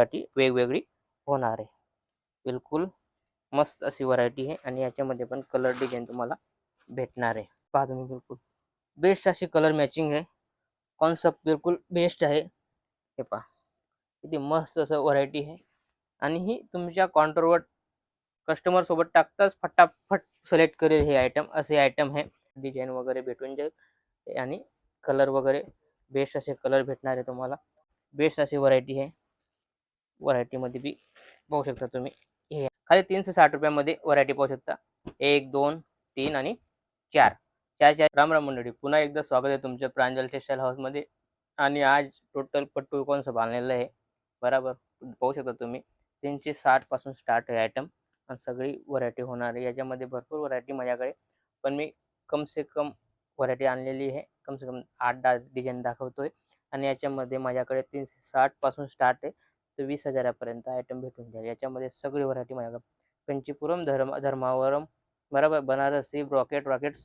Variety वेगवेगळी होणार आहे। बिलकुल मस्त अशी व्हरायटी आहे आणि याच्यामध्ये पण कलर डिझाईन तुम्हाला भेटणार आहे। पहा तुम्ही बिलकुल बेस्ट अशी कलर मॅचिंग आहे, कॉन्सेप्ट बिलकुल बेस्ट आहे। हे पहा किती मस्त असं व्हरायटी आहे आणि ही तुमच्या काउंटरवर कस्टमर सोबत टाकताच फटाफट सिलेक्ट करेल हे आयटम, असे आयटम आहे। डिझाईन वगैरे भेटून जाईल आणि कलर वगैरे बेस्ट असे कलर भेटणार आहे तुम्हाला। बेस्ट अशी व्हरायटी आहे। व्हरायटीमध्ये बी पाहू शकता तुम्ही, हे खाली 360 रुपयामध्ये व्हरायटी पाहू शकता। 1 2 3 आणि 4 4 राम राम मंडळी, पुन्हा एकदा स्वागत आहे तुमच्या प्रांजल टेक्सटाईल हाऊसमध्ये। आणि आज टोटल पट्टू कोणचं बांधलेलं आहे बरोबर पाहू शकता तुम्ही। 360 पासून स्टार्ट आहे आयटम आणि सगळी व्हरायटी होणार आहे। याच्यामध्ये भरपूर व्हरायटी माझ्याकडे, पण मी कम से कम व्हरायटी आणलेली आहे, कम से कम 8-10 डिझाईन दाखवतोय। आणि याच्यामध्ये माझ्याकडे 360 पासून स्टार्ट आहे तर 20,000 पर्यंत आयटम भेटून जाईल। याच्यामध्ये सगळी व्हरायटी माझ्याकडे कंचीपुरम, धर्मावरम बरोबर, बनारसी, ब्रॉकेट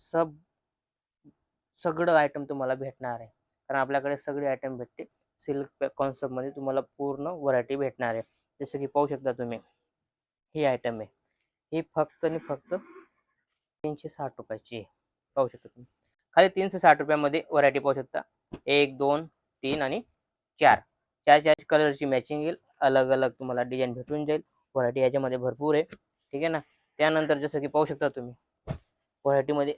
सगळं आयटम तुम्हाला भेटणार आहे। कारण आपल्याकडे सगळे आयटम भेटते। सिल्क कॉन्सेप्टमध्ये तुम्हाला पूर्ण व्हरायटी भेटणार आहे। जसं की पाहू शकता तुम्ही, ही आयटम आहे, ही फक्त आणि फक्त 360 रुपयाची आहे। पाहू शकता तुम्ही खाली 360 रुपयामध्ये व्हरायटी पाहू शकता। 1 2 3 आणि 4 4 कलरची मॅचिंग येईल, अलग अलग तुम्हाला डिझाईन भेटून जाईल। व्हरायटी याच्यामध्ये भरपूर आहे, ठीक आहे ना। त्यानंतर जसं की पाहू शकता तुम्ही, व्हरायटीमध्ये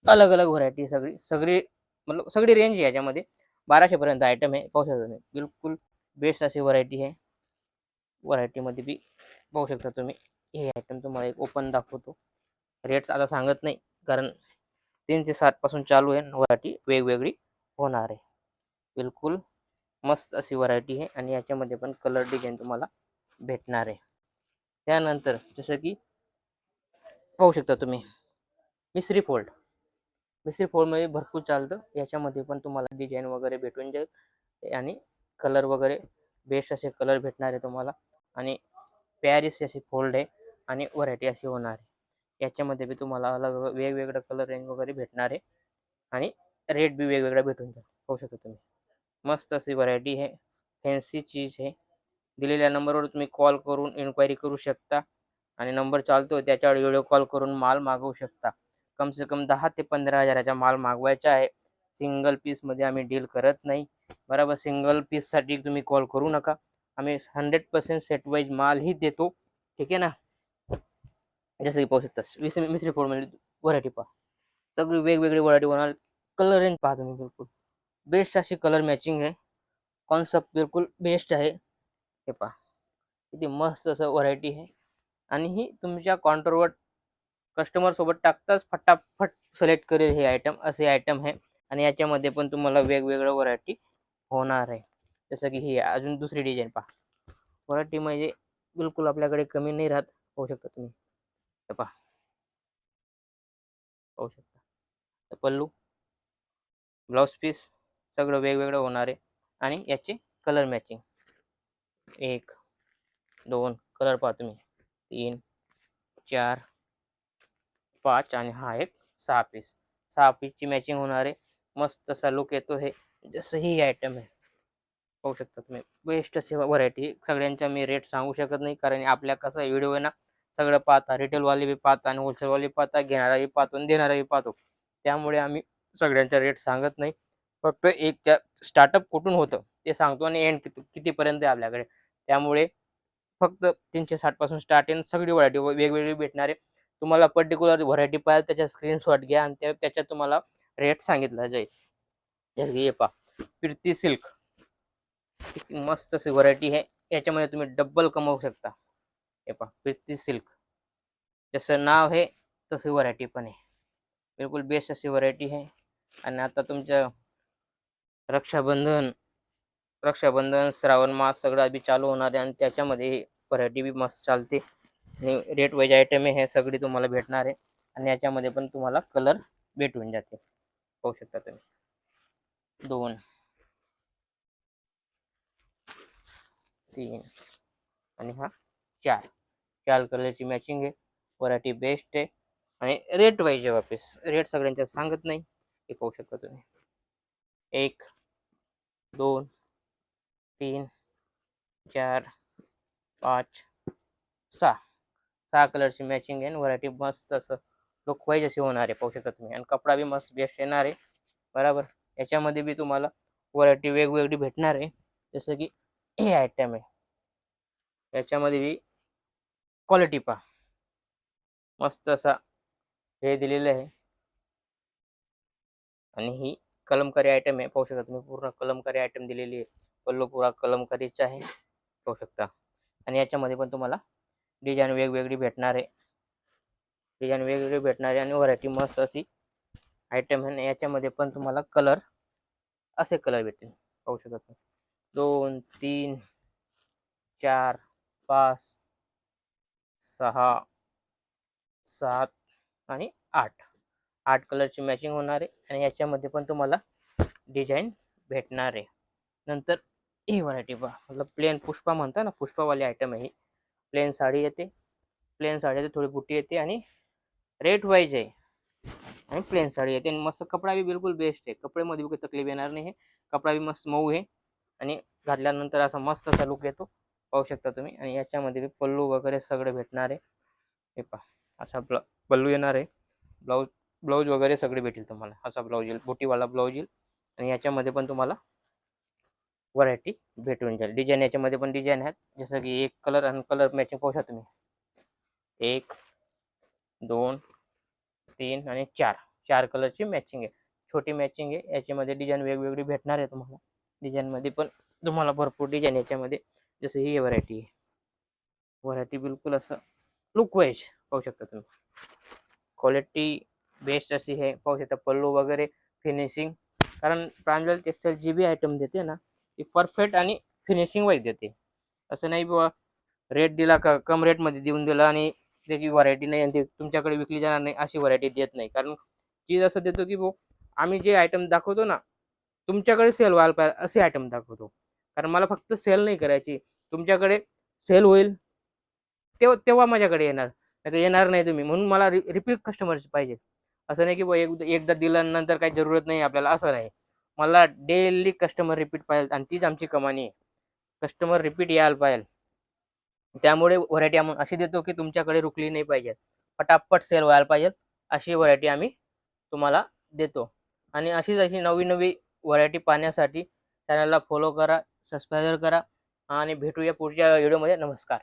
अलग अलग व्हरायटी सगळी सगळी मतलब सगळी रेंज आहे याच्यामध्ये। 1200 पर्यंत आयटम आहे, पाहू शकता तुम्ही। बिलकुल बेस्ट अशी व्हरायटी आहे। व्हरायटीमध्ये बी पाहू शकता तुम्ही, हे आयटम तुम्हाला एक ओपन दाखवतो। रेट्स आता सांगत नाही कारण 360 पासून चालू आहे, व्हरायटी वेगवेगळी होणार आहे। बिलकुल मस्त अशी व्हरायटी आहे आणि याच्यामध्ये पण कलर डिझाईन तुम्हाला भेटणार आहे। त्यानंतर जसं की पाहू शकता तुम्ही, मिस्त्री फोल्डमध्ये भरपूर चालतं। याच्यामध्ये पण तुम्हाला डिझाईन वगैरे भेटून जाईल आणि कलर वगैरे बेस्ट असे कलर भेटणार आहे तुम्हाला। आणि पॅरिस अशी फोल्ड आहे आणि व्हरायटी अशी होणार आहे। याच्यामध्ये बी तुम्हाला अलग वेगवेगळं कलर रेंज वगैरे भेटणार आहे आणि रेट बी वेगवेगळा भेटून जाईल। पाहू शकता तुम्ही, मस्त अशी व्हरायटी आहे, फॅन्सी चीज आहे। दिलेल्या नंबरवर तुम्ही कॉल करून इन्क्वायरी करू शकता आणि नंबर चालतो त्याच्यावर व्हिडिओ कॉल करून माल मागवू शकता। कम से कम 10 ते 15,000चा माल मागवायचा आहे। सिंगल पीसमध्ये आम्ही डील करत नाही बरोबर। सिंगल पीससाठी तुम्ही कॉल करू नका, आम्ही 100% सेट वाईज माल ही देतो, ठीक आहे ना। जसं की पाहू शकता मिस्त्री फोल्डमध्ये व्हरायटी पहा, सगळी वेगवेगळी व्हरायटी होणार। कलर रेंज पहा तुम्ही, बिलकुल बेस्ट अशी कलर मॅचिंग आहे, कॉन्सेप्ट बिलकुल बेस्ट आहे। हे पहा किती मस्त असं व्हरायटी आहे आणि ही तुमच्या काउंटरवर कस्टमर सोबत टाकताच फटाफट सिलेक्ट करेल हे आयटम, असे आयटम आहे। आणि याच्यामध्ये पण तुम्हाला वेगवेगळं व्हरायटी होणार आहे। जसं की ही अजून दुसरी डिझाईन पहा, व्हरायटी म्हणजे बिलकुल आपल्याकडे कमी नाही राहत। पाहू शकता तुम्ही, हे पहा पाहू शकता पल्लू, ब्लाउज पीस सगळं वेगवेगळं होणार आहे आणि याचे कलर मॅचिंग 1 2 कलर पहा तुम्ही, 3 4 5 आणि हा एक 6 पीस, 6 पीसची मॅचिंग होणार आहे। मस्त असा लुक येतो हे, जसं ही आयटम आहे। पाहू शकता तुम्ही, बेस्ट अशी व्हरायटी। सगळ्यांचा मी रेट सांगू शकत नाही कारण आपल्या कसं व्हिडिओ आहे ना, सगळं पाहता, रिटेलवाले बी पाहता आणि होलसेलवाले पाहता, घेणाराही पाहतो आणि देणाराही पाहतो। त्यामुळे आम्ही सगळ्यांचा रेट सांगत नाही, फक्त एक स्टार्टअप कुठून होतं ते सांगतो आणि एंड कितीपर्यंत आहे आपल्याकडे। त्यामुळे फक्त 360 पासून स्टार्ट आहे, सगळी व्हरायटी वेगवेगळी भेटणार आहे। तुम्हाला पर्टिक्युलर व्हरायटी पाहिजे त्याचा स्क्रीनशॉट घ्या आणि त्याच्यात तुम्हाला रेट सांगितला जाईल। जसं की हे पहा, प्रीती सिल्क, किती मस्त अशी व्हरायटी आहे। याच्यामध्ये तुम्ही डबल कमवू शकता। हे पहा प्रीती सिल्क, जसं नाव आहे तशी व्हरायटी पण आहे। बिलकुल बेस्ट अशी व्हरायटी आहे। आणि आता तुमचं रक्षाबंधन श्रावण मास सगळं अभी चालू होणार आहे आणि त्याच्यामध्ये व्हरायटी बी मस्त चालते आणि रेट वाईज आयटम आहे हे सगळी तुम्हाला भेटणार आहे आणि याच्यामध्ये पण तुम्हाला कलर भेटून जाते। पाहू शकता तुम्ही, 2 3 आणि हा 4 कलरची मॅचिंग आहे। व्हरायटी बेस्ट आहे आणि रेट वाईज आहे, वापस रेट सगळ्यांच्या सांगत नाही। हे पाहू शकता तुम्ही, 1 2 3 4 5 6 6 कलरची मॅचिंग आहे. व्हरायटी मस्त असं लुक वाईज अशी होणार आहे, पाहू शकता तुम्ही. आणि कपडा बी मस्त बेस्ट येणार आहे, बरोबर. याच्यामध्ये बी तुम्हाला व्हरायटी वेगवेगळी भेटणार आहे. जसं की हे आयटम आहे, याच्यामध्ये बी क्वालिटी पहा, मस्त असा हे दिलेलं आहे. आणि ही कलमकारी आयटम आहे, पाहू शकता तुम्ही. पूर्ण कलमकारी आयटम दिलेली आहे. पल्लू पुरा कलमकारीचा आहे, पाहू शकता. आणि याच्यामध्ये पण तुम्हाला डिझाईन वेगवेगळी भेटणार आहे, डिझाईन वेगवेगळी भेटणार आहे. आणि व्हरायटी मस्त अशी आयटम आहे. आणि याच्यामध्ये पण तुम्हाला कलर असे कलर भेटतील, पाहू शकता तुम्ही. 2 3 4 5 6 7 आणि 8 कलरची मॅचिंग होणार आहे. आणि याच्यामध्ये पण तुम्हाला डिझाईन भेटणार आहे. नंतर ही व्हरायटी पहा, मतलब प्लेन पुष्पा म्हणता ना, पुष्पावाली आयटम आहे ही. प्लेन साडी येते, प्लेन साडी येते, थोडी बुट्टी येते आणि रेट वाईज आहे. आणि प्लेन साडी येते. आणि मस्त कपडा बी बिलकुल बेस्ट आहे, कपड्यामध्ये बी काही तकलीफ येणार नाही. कपडा बी मस्त मऊ आहे आणि घातल्यानंतर असा मस्त असा लुक येतो, पाहू शकता तुम्ही. आणि याच्यामध्ये बी पल्लू वगैरे सगळे भेटणार आहे. हे पहा, असा पल्लू येणार आहे. ब्लाऊज वगैरे सगळे भेटेल तुम्हाला. असा ब्लाऊज येईल, बुटीवाला ब्लाऊज येईल. आणि याच्यामध्ये पण तुम्हाला व्हरायटी भेटून जाईल. डिझाईन याच्यामध्ये पण डिझाईन आहेत, जसं की एक कलर आणि कलर मॅचिंग पाहू शकता तुम्ही. 1 2 3 आणि 4 कलरची मॅचिंग आहे, छोटी मॅचिंग आहे. याच्यामध्ये डिझाईन वेगवेगळी भेटणार आहे तुम्हाला. डिझाईनमध्ये पण तुम्हाला भरपूर डिझाईन याच्यामध्ये. जसं ही व्हरायटी आहे, व्हरायटी बिलकुल असं लुक वाईज पाहू शकता तुम्ही. क्वालिटी बेस्ट अशी आहे, पाहू शकता. पल्लू वगैरे फिनिशिंग, कारण प्रांजल टेक्सटाईल जी बी आयटम देते ना, ती परफेक्ट आणि फिनिशिंग वाईज देते. असं नाही बाबा रेट दिला का कम रेटमध्ये देऊन दिला आणि त्याची व्हरायटी नाही आणि ते तुमच्याकडे विकली जाणार नाही, अशी व्हरायटी देत नाही. कारण चीज असं देतो की भाऊ, आम्ही जे आयटम दाखवतो ना, तुमच्याकडे सेल व्हायला पाहिजे असे आयटम दाखवतो. कारण मला फक्त सेल नाही करायची, तुमच्याकडे सेल होईल तेव्हा तेव्हा माझ्याकडे येणार, नाही येणार नाही तुम्ही. म्हणून मला रिपीट कस्टमर्स पाहिजे. असं नाही की एकदा दिल्यानंतर काही जरूरत नाही आपल्याला, असं नाही. मला डेली कस्टमर रिपीट पाहिजे आणि तीच आमची कमानी आहे. कस्टमर रिपीट यायला पाहिजे. त्यामुळे व्हरायटी आम्ही अशी देतो की तुमच्याकडे रुकली नाही पाहिजे, पटापट सेल व्हायला पाहिजे, अशी व्हरायटी आम्ही तुम्हाला देतो. आणि अशी नवी नवी व्हरायटी पाहण्यासाठी चॅनलला फॉलो करा, सबस्क्राईब करा. आणि भेटूया पुढच्या व्हिडिओमध्ये. नमस्कार.